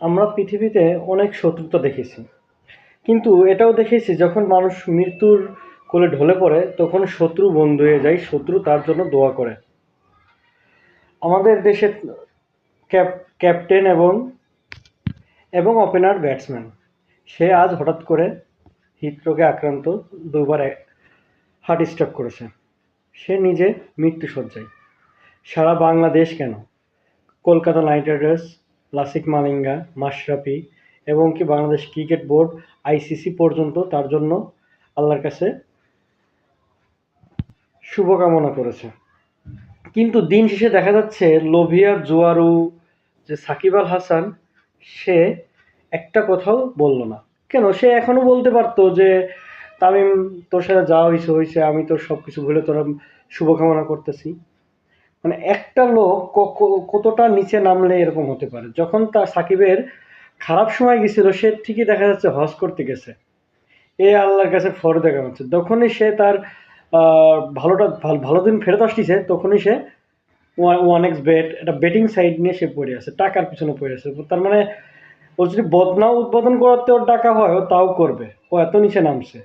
আমরা পৃথিবীতে অনেক শত্রুতা দেখেছি, কিন্তু এটাও দেখেছি যখন মানুষ মৃত্যুর কোলে ঢলে পড়ে তখন শত্রু বন্ধু হয়ে যায়, শত্রু তার জন্য দোয়া করে। আমাদের দেশের ক্যাপ্টেন এবং ওপেনার ব্যাটসম্যান, সে আজ হঠাৎ করে হৃদরোগে আক্রান্ত, দুবার হার্ট স্ট্রোক করেছে। সে নিজে মৃত্যুশয্যায়। সারা বাংলাদেশ কেন, কলকাতা নাইট রাইডার্স, লাসিথ মালিঙ্গা, মাশরাফি এবং কি বাংলাদেশ ক্রিকেট বোর্ড, আইসিসি পর্যন্ত তার জন্য আল্লাহর কাছে শুভকামনা করেছে। কিন্তু দিন শেষে দেখা যাচ্ছে লোভিয়া জুয়ারু যে সাকিব আল হাসান, সে একটা কথাও বলল না। কেন? সে এখনো বলতে পারতো যে তামিম, তোর সাথে যা হয়েছে হয়েছে, আমি তোর সবকিছু ভুলে তোর শুভকামনা করতেছি। মানে একটা লোক কতটা নিচে নামলে এরকম হতে পারে? যখন তার সাকিবের খারাপ সময় গেছিল, সে ঠিকই দেখা যাচ্ছে হজ করতে গেছে, এ আল্লাহর কাছে ফরদে কামাচ্ছে। যখনই সে তার ভালো দিন ফেরত আসতেছে, তখনই সে ওয়ান এক্স বেট, একটা বেটিং সাইট নিয়ে সে পড়ে আছে, টাকার পিছনে পড়ে আছে। তার মানে ও যদি বদনাও উদ্বোধন করাতে ওর টাকা হয়, ও তাও করবে। ও এত নিচে নামছে।